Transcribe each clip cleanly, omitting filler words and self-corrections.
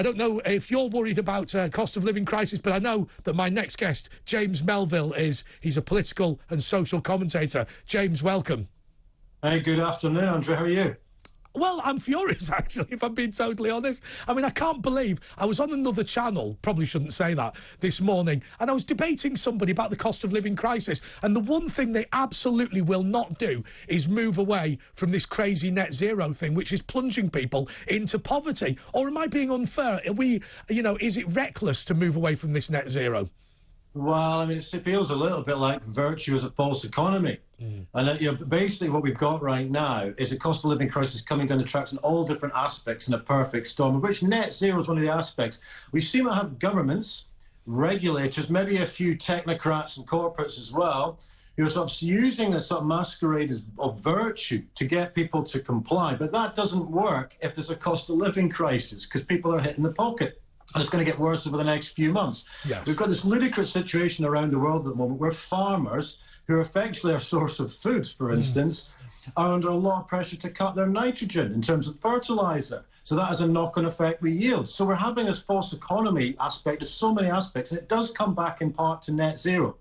I don't know if you're worried about cost of living crisis, but I know that my next guest, James Melville, is. He's a political and social commentator. James, welcome. Hey, good afternoon, Andrew. How are you? Well, I'm furious, actually, if I'm being totally honest. I mean, I can't believe I was on another channel, probably shouldn't say that, this morning, and I was debating somebody about the cost of living crisis, and the one thing they absolutely will not do is move away from this crazy net zero thing, which is plunging people into poverty. Or am I being unfair? Are we, is it reckless to move away from this net zero? Well, I mean, it feels a little bit like virtue as a false economy. And basically what we've got right now is a cost of living crisis coming down the tracks in all different aspects in a perfect storm, of which net zero is one of the aspects. We seem to have governments, regulators, maybe a few technocrats and corporates as well, who are sort of using this sort of masquerade of virtue to get people to comply. But that doesn't work if there's a cost of living crisis, because people are hitting the pocket. And it's going to get worse over the next few months. Yes. We've got this ludicrous situation around the world at the moment where farmers, who are effectively our source of food, for instance, are under a lot of pressure to cut their nitrogen in terms of fertilizer. So that has a knock-on effect with yields. So we're having this false economy aspect. There's so many aspects, and it does come back in part to net zero.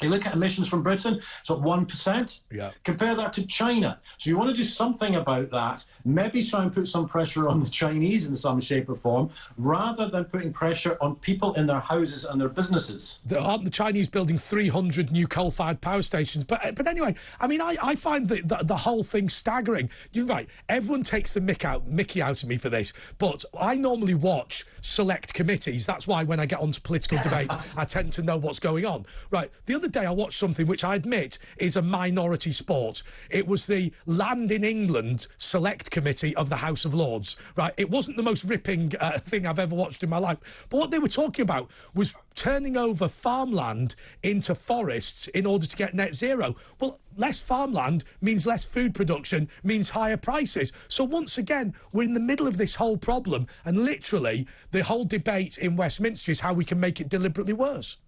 You look at emissions from Britain, it's at 1%. Yeah. Compare that to China. So you want to do something about that, maybe try and put some pressure on the Chinese in some shape or form, rather than putting pressure on people in their houses and their businesses. Aren't the Chinese building 300 new coal-fired power stations? But anyway, I mean, I find the whole thing staggering. You're right, everyone takes the mickey out of me for this, but I normally watch select committees. That's why when I get onto political debates, I tend to know what's going on. Right, the other day I watched something which I admit is a minority sport. It was the Land in England Select Committee of the House of Lords. Right, it wasn't the most ripping thing I've ever watched in my life, but what they were talking about was turning over farmland into forests in order to get net zero. Well, less farmland means less food production, means higher prices. So once again, we're in the middle of this whole problem, and literally the whole debate in Westminster is how we can make it deliberately worse.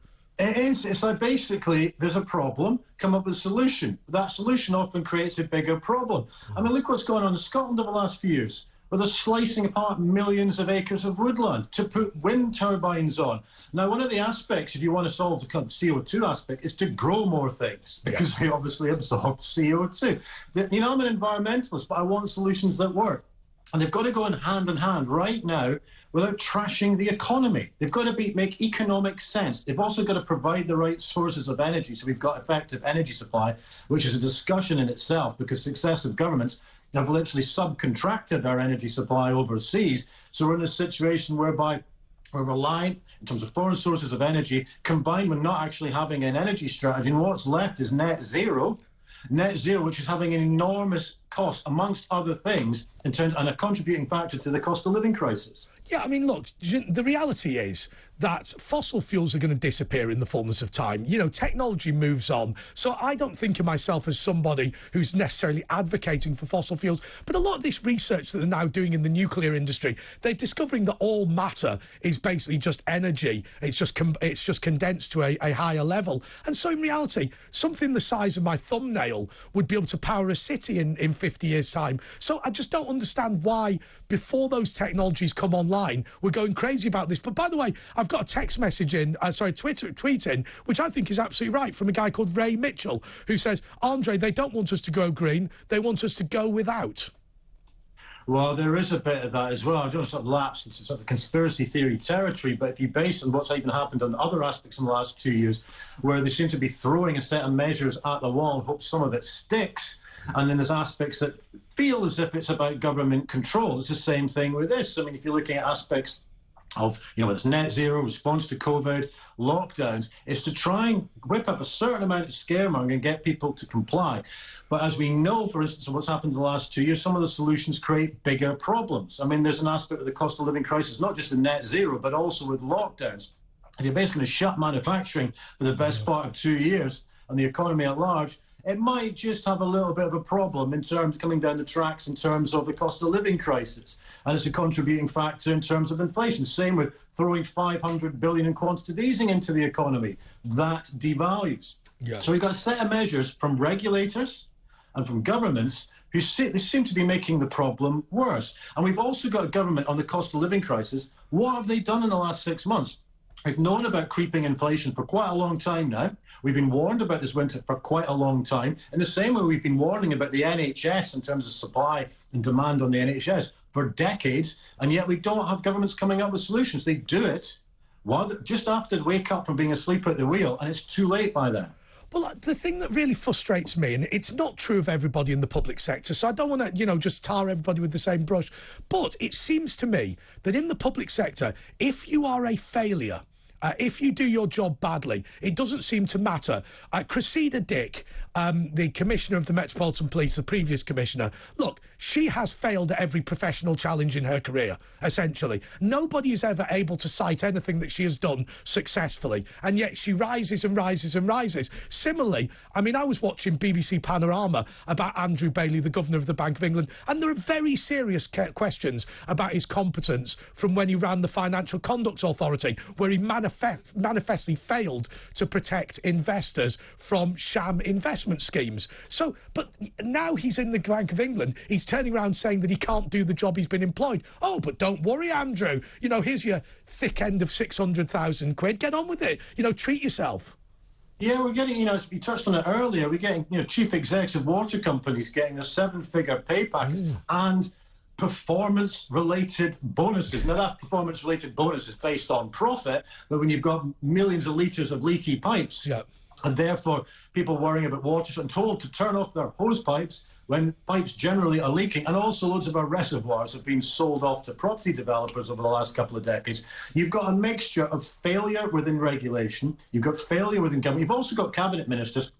It is. It's like basically there's a problem, come up with a solution. That solution often creates a bigger problem. I mean, look what's going on in Scotland over the last few years, where they're slicing apart millions of acres of woodland to put wind turbines on. Now, one of the aspects, if you want to solve the CO2 aspect, is to grow more things, because they obviously absorb CO2. I'm an environmentalist, but I want solutions that work. And they've got to go in hand right now without trashing the economy. They've got to make economic sense. They've also got to provide the right sources of energy. So we've got effective energy supply, which is a discussion in itself, because successive governments have literally subcontracted our energy supply overseas. So we're in a situation whereby we're reliant in terms of foreign sources of energy, combined with not actually having an energy strategy. And what's left is net zero, which is having an enormous cost, amongst other things, and a contributing factor to the cost of living crisis. Yeah, I mean, look, the reality is that fossil fuels are going to disappear in the fullness of time. Technology moves on. So I don't think of myself as somebody who's necessarily advocating for fossil fuels. But a lot of this research that they're now doing in the nuclear industry, they're discovering that all matter is basically just energy. It's just condensed to a higher level. And so in reality, something the size of my thumbnail would be able to power a city in 50 years' time. So I just don't understand why, before those technologies come online, we're going crazy about this. But by the way, I've got a text message in, tweet in, which I think is absolutely right, from a guy called Ray Mitchell, who says, Andre, they don't want us to go green, they want us to go without. Well, there is a bit of that as well. I don't want to sort of lapse into sort of conspiracy theory territory, but if you base on what's even happened on other aspects in the last 2 years, where they seem to be throwing a set of measures at the wall and hope some of it sticks, and then there's aspects that feel as if it's about government control. It's the same thing with this. I mean, if you're looking at aspects of, whether it's net zero, response to COVID, lockdowns, is to try and whip up a certain amount of scaremongering and get people to comply. But as we know, for instance, of what's happened in the last 2 years, some of the solutions create bigger problems. I mean, there's an aspect of the cost of living crisis, not just with net zero, but also with lockdowns. If you're basically going to shut manufacturing for the best part of 2 years and the economy at large, it might just have a little bit of a problem in terms of coming down the tracks in terms of the cost of living crisis. And it's a contributing factor in terms of inflation. Same with throwing 500 billion in quantitative easing into the economy. That devalues. Yeah. So we've got a set of measures from regulators and from governments they seem to be making the problem worse. And we've also got a government on the cost of living crisis. What have they done in the last 6 months? We've known about creeping inflation for quite a long time now. We've been warned about this winter for quite a long time. In the same way we've been warning about the NHS in terms of supply and demand on the NHS for decades, and yet we don't have governments coming up with solutions. They do it just after they wake up from being asleep at the wheel, and it's too late by then. Well, the thing that really frustrates me, and it's not true of everybody in the public sector, so I don't want to, just tar everybody with the same brush, but it seems to me that in the public sector, if you are a failure, if you do your job badly, it doesn't seem to matter. Cressida Dick, the Commissioner of the Metropolitan Police, the previous Commissioner, look, she has failed at every professional challenge in her career, essentially. Nobody is ever able to cite anything that she has done successfully, and yet she rises and rises and rises. Similarly, I mean, I was watching BBC Panorama about Andrew Bailey, the Governor of the Bank of England, and there are very serious questions about his competence from when he ran the Financial Conduct Authority, where he manifestly failed to protect investors from sham investment schemes. So, but now he's in the Bank of England, he's turning around saying that he can't do the job he's been employed. Oh, but don't worry, Andrew. Here's your thick end of 600,000 quid. Get on with it. Treat yourself. Yeah, we're getting, you touched on it earlier, we're getting, chief execs of water companies getting a 7-figure pay package and performance-related bonuses. Now, that performance-related bonus is based on profit, but when you've got millions of litres of leaky pipes, and therefore people worrying about water and told to turn off their hose pipes when pipes generally are leaking, and also loads of our reservoirs have been sold off to property developers over the last couple of decades. You've got a mixture of failure within regulation, you've got failure within government, you've also got cabinet ministers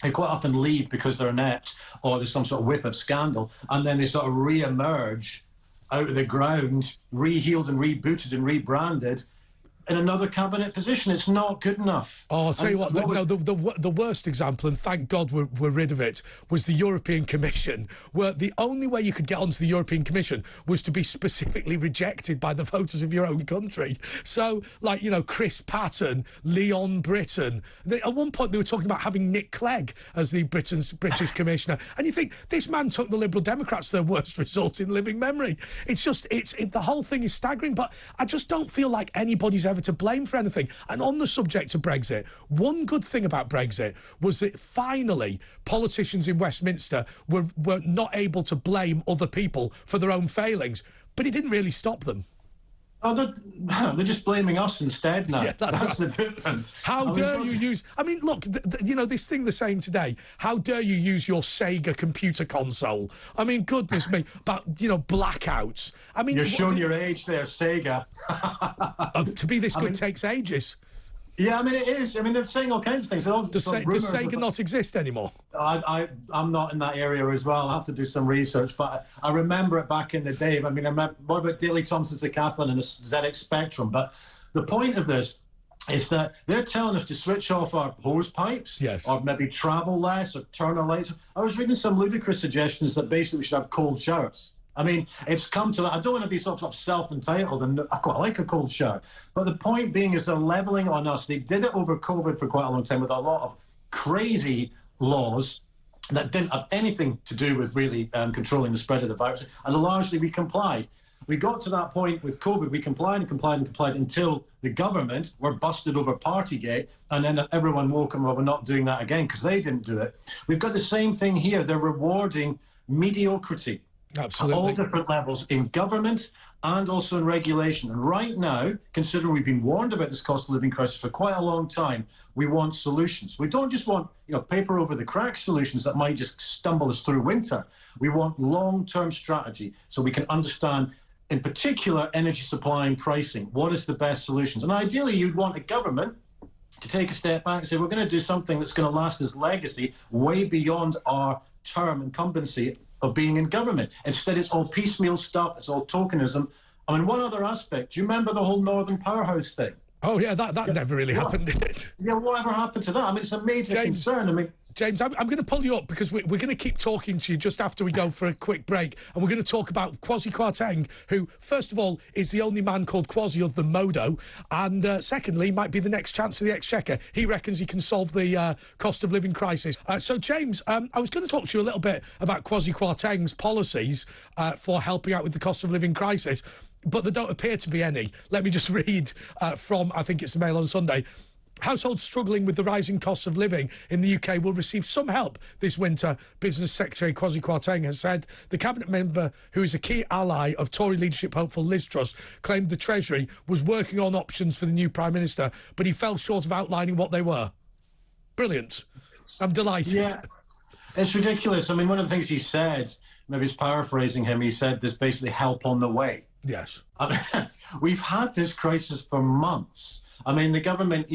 who quite often leave because they're inept or there's some sort of whiff of scandal, and then they sort of re-emerge out of the ground, rehealed and rebooted and rebranded in another cabinet position. It's not good enough. Oh, I'll tell you what, the worst example, and thank God we're rid of it, was the European Commission, where the only way you could get onto the European Commission was to be specifically rejected by the voters of your own country. So, Chris Patten, Leon Britton, at one point they were talking about having Nick Clegg as the British Commissioner, and you think, this man took the Liberal Democrats to their worst result in living memory. It's just, the whole thing is staggering, but I just don't feel like anybody's ever to blame for anything. And on the subject of Brexit, one good thing about Brexit was that finally politicians in Westminster were not able to blame other people for their own failings, but it didn't really stop them. Oh, they're just blaming us instead now. Yeah, that's right. The difference. How dare you use... I mean, look, this thing they're saying today, how dare you use your Sega computer console? I mean, goodness me, about, blackouts. I mean... You're showing your age there, Sega. To be this good takes ages. Yeah, I mean, it is. I mean, they're saying all kinds of things. Does Sega not exist anymore? I'm not in that area as well. I'll have to do some research, but I remember it back in the day. I mean, what about Daley Thompson's Decathlon and the ZX Spectrum? But the point of this is that they're telling us to switch off our hose pipes, or maybe travel less, or turn our lights. I was reading some ludicrous suggestions that basically we should have cold showers. I mean, it's come to that. I don't want to be sort of self-entitled, and I quite like a cold shower. But the point being is they're levelling on us. They did it over COVID for quite a long time with a lot of crazy laws that didn't have anything to do with really controlling the spread of the virus. And largely we complied. We got to that point with COVID. We complied and complied and complied until the government were busted over Partygate, and then everyone woke up and we're not doing that again because they didn't do it. We've got the same thing here. They're rewarding mediocrity. Absolutely. At all different levels in government and also in regulation. And right now, considering we've been warned about this cost of living crisis for quite a long time, we want solutions. We don't just want paper over the cracks solutions that might just stumble us through winter. We want long-term strategy so we can understand, in particular, energy supply and pricing. What is the best solutions? And ideally, you'd want a government to take a step back and say, we're going to do something that's going to last as legacy way beyond our term incumbency of being in government. Instead, it's all piecemeal stuff, it's all tokenism. I mean, one other aspect, do you remember the whole Northern Powerhouse thing? Oh, yeah, that never really happened, did it? Yeah, whatever happened to that? I mean, it's a major concern. I mean, James, I'm going to pull you up because we're going to keep talking to you just after we go for a quick break. And we're going to talk about Kwasi Kwarteng, who, first of all, is the only man called Kwasi other than Modo. And secondly, might be the next chance of the Exchequer. He reckons he can solve the cost of living crisis. So, James, I was going to talk to you a little bit about Kwasi Kwarteng's policies for helping out with the cost of living crisis, but there don't appear to be any. Let me just read from, I think it's the Mail on Sunday. Households struggling with the rising costs of living in the UK will receive some help this winter, Business Secretary Kwasi Kwarteng has said. The Cabinet member, who is a key ally of Tory leadership hopeful Liz Truss, claimed the Treasury was working on options for the new Prime Minister, but he fell short of outlining what they were. Brilliant. I'm delighted. Yeah, it's ridiculous. I mean, one of the things he said, maybe it's paraphrasing him, he said there's basically help on the way. Yes. We've had this crisis for months. I mean, the government,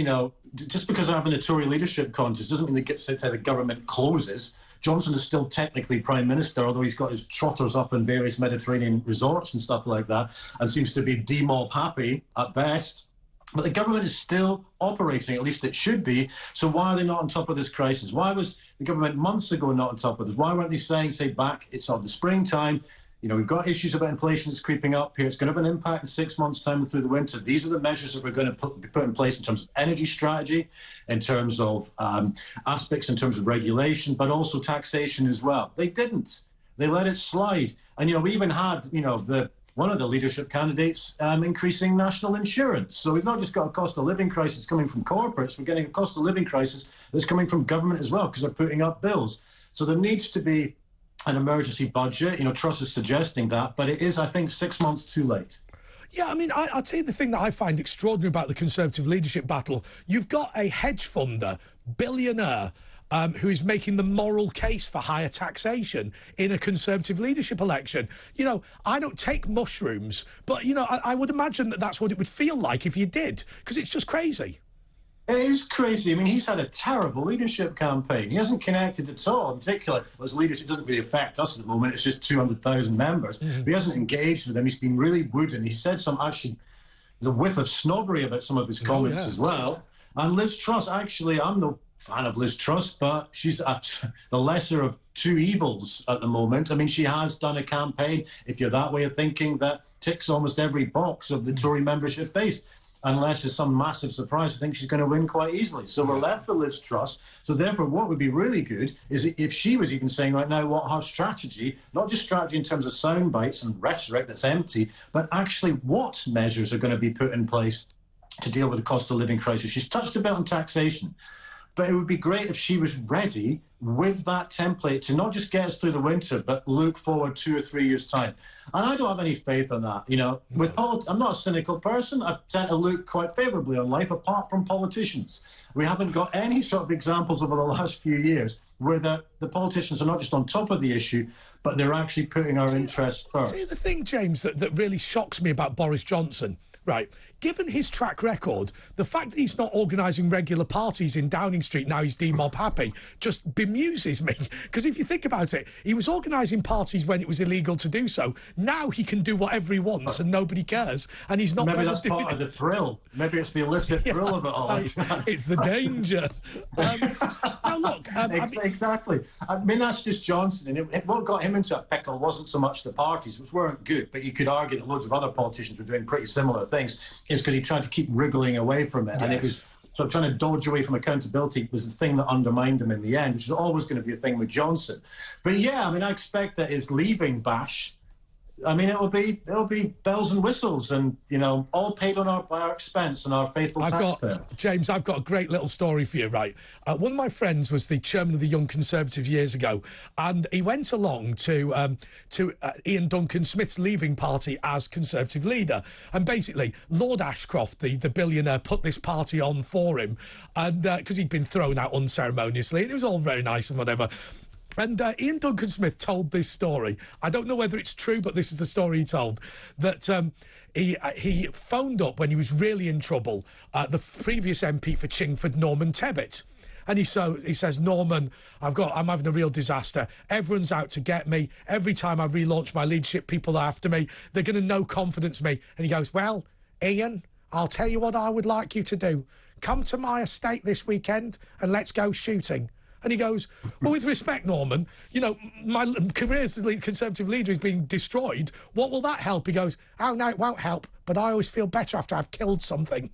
just because they're having a Tory leadership contest doesn't mean the government closes. Johnson is still technically Prime Minister, although he's got his trotters up in various Mediterranean resorts and stuff like that, and seems to be demob happy at best. But the government is still operating, at least it should be. So why are they not on top of this crisis? Why was the government months ago not on top of this? Why weren't they saying, back, it's on the springtime, we've got issues about inflation that's creeping up here. It's going to have an impact in 6 months' time and through the winter. These are the measures that we're going to put in place in terms of energy strategy, in terms of aspects, in terms of regulation, but also taxation as well. They didn't. They let it slide. And, we even had, one of the leadership candidates increasing national insurance. So we've not just got a cost of living crisis coming from corporates, we're getting a cost of living crisis that's coming from government as well, because they're putting up bills. So there needs to be an emergency budget. Truss is suggesting that, but it is, I think, 6 months too late. Yeah, I mean, I'll tell you the thing that I find extraordinary about the Conservative leadership battle. You've got a hedge funder, billionaire, who is making the moral case for higher taxation in a Conservative leadership election. I don't take mushrooms, but, I would imagine that that's what it would feel like if you did, because it's just crazy. It is crazy. I mean, he's had a terrible leadership campaign. He hasn't connected at all. In particular, his leadership doesn't really affect us at the moment. It's just 200,000 members. Mm-hmm. But he hasn't engaged with them. He's been really wooden. He said the whiff of snobbery about some of his comments as well. And Liz Truss, actually, I'm no fan of Liz Truss, but she's the lesser of two evils at the moment. I mean, she has done a campaign, if you're that way of thinking, that ticks almost every box of the Tory membership base. Unless there's some massive surprise, I think she's going to win quite easily. So we're left with Liz Truss. So therefore, what would be really good is if she was even saying right now what her strategy, not just strategy in terms of sound bites and rhetoric that's empty, but actually what measures are going to be put in place to deal with the cost of living crisis. She's touched a bit on taxation, but it would be great if she was ready with that template to not just get us through the winter, but look forward 2 or 3 years' time. And I don't have any faith in that. I'm not a cynical person. I tend to look quite favourably on life, apart from politicians. We haven't got any sort of examples over the last few years where the politicians are not just on top of the issue, but they're actually putting our interests first. See, the thing, James, that really shocks me about Boris Johnson, right, given his track record, the fact that he's not organising regular parties in Downing Street, now he's demob happy, just bemuses me. Because if you think about it, he was organising parties when it was illegal to do so. Now he can do whatever he wants and nobody cares, and he's not. Maybe that's part of the thrill. Maybe it's the illicit thrill of it all. It's the danger. Now look, exactly. I mean, that's just Johnson, and what got him into a pickle wasn't so much the parties, which weren't good, but you could argue that loads of other politicians were doing pretty similar things. Is because he tried to keep wriggling away from it, and it was sort of trying to dodge away from accountability was the thing that undermined him in the end, which is always going to be a thing with Johnson. But yeah, I mean, I expect that his leaving bash, I mean, it'll be bells and whistles, and all paid by our expense and our faithful taxpayer. James, I've got a great little story for you. Right, one of my friends was the chairman of the Young Conservative years ago, and he went along to Ian Duncan Smith's leaving party as Conservative leader, and basically Lord Ashcroft, the billionaire, put this party on for him, and because he'd been thrown out unceremoniously, and it was all very nice and whatever. And Ian Duncan Smith told this story. I don't know whether it's true, but this is the story he told, that he phoned up when he was really in trouble, the previous MP for Chingford, Norman Tebbit. And he says, Norman, I'm having a real disaster. Everyone's out to get me. Every time I relaunch my leadership, people are after me. They're going to no confidence me. And he goes, well, Ian, I'll tell you what I would like you to do. Come to my estate this weekend and let's go shooting. And he goes, well, with respect, Norman, you know, my career as a Conservative leader is being destroyed. What will that help? He goes, oh, no, it won't help, but I always feel better after I've killed something.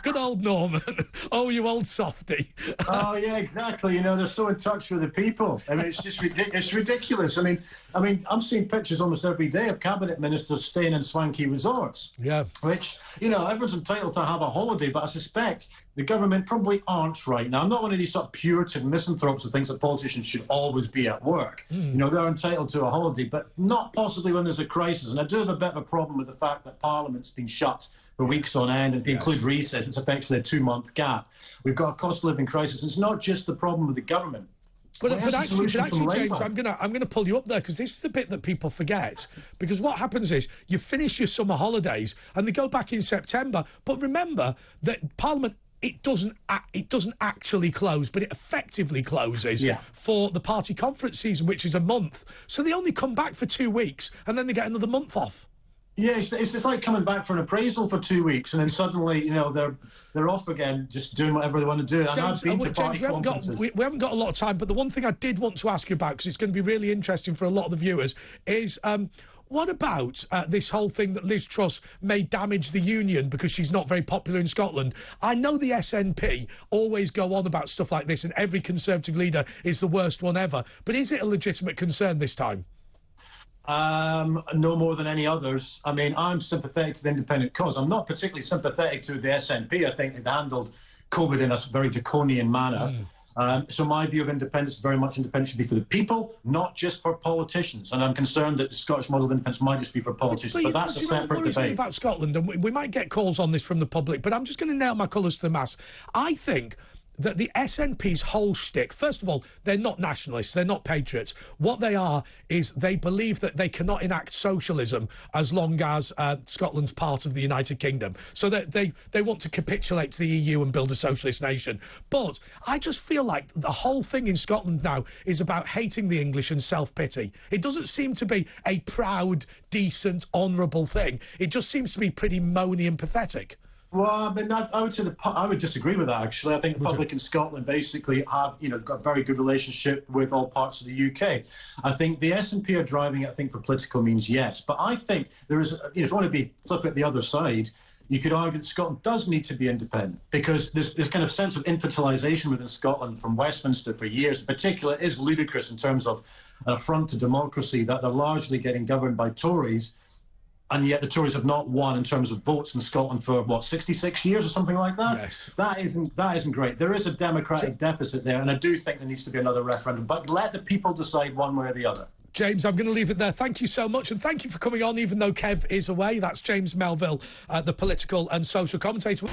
Good old Norman. Oh, you old softy. Oh, yeah, exactly. You know, they're so in touch with the people. I mean, it's just it's ridiculous. I mean, I'm seeing pictures almost every day of cabinet ministers staying in swanky resorts. Yeah. Which, you know, everyone's entitled to have a holiday, but I suspect the government probably aren't right now. I'm not one of these sort of Puritan misanthropes that thinks that politicians should always be at work. You know, they're entitled to a holiday, but not possibly when there's a crisis. And I do have a bit of a problem with the fact that Parliament's been shut for weeks on end, and if you include recess, it's effectively a 2-month gap. We've got a cost of living crisis, and it's not just the problem with the government. But actually, James, I'm gonna pull you up there, because this is the bit that people forget. Because what happens is you finish your summer holidays and they go back in September. But remember that Parliament, it doesn't actually close, but it effectively closes for the party conference season, which is a month. So they only come back for 2 weeks and then they get another month off. Yeah, it's just like coming back for an appraisal for 2 weeks and then suddenly, you know, they're off again, just doing whatever they want to do. And James, I've been to party conferences. We haven't got a lot of time, but the one thing I did want to ask you about, because it's going to be really interesting for a lot of the viewers, is what about this whole thing that Liz Truss may damage the union because she's not very popular in Scotland? I know the SNP always go on about stuff like this, and every Conservative leader is the worst one ever. But is it a legitimate concern this time? No more than any others. I mean, I'm sympathetic to the independent cause. I'm not particularly sympathetic to the SNP. I think they've handled COVID in a very draconian manner. So my view of independence is very much independence should be for the people, not just for politicians. And I'm concerned that the Scottish model of independence might just be for politicians. But that's a separate debate. Me about Scotland, and we might get calls on this from the public, but I'm just going to nail my colours to the mast. I think that the SNP's whole shtick, first of all, they're not nationalists, they're not patriots. What they are is they believe that they cannot enact socialism as long as Scotland's part of the United Kingdom. So they want to capitulate to the EU and build a socialist nation. But I just feel like the whole thing in Scotland now is about hating the English and self-pity. It doesn't seem to be a proud, decent, honourable thing. It just seems to be pretty moany and pathetic. Well, I mean, I would say I would disagree with that. Actually, I think the public in Scotland basically have, you know, got a very good relationship with all parts of the UK. I think the SNP are driving it, I think, for political means, yes. But I think there is, you know, if you want to flip it the other side, you could argue that Scotland does need to be independent, because this kind of sense of infantilization within Scotland from Westminster for years, in particular, is ludicrous in terms of an affront to democracy, that they're largely getting governed by Tories. And yet the Tories have not won in terms of votes in Scotland for, what, 66 years or something like that? Yes. That isn't great. There is a democratic deficit there, and I do think there needs to be another referendum. But let the people decide one way or the other. James, I'm going to leave it there. Thank you so much, and thank you for coming on, even though Kev is away. That's James Melville, the political and social commentator.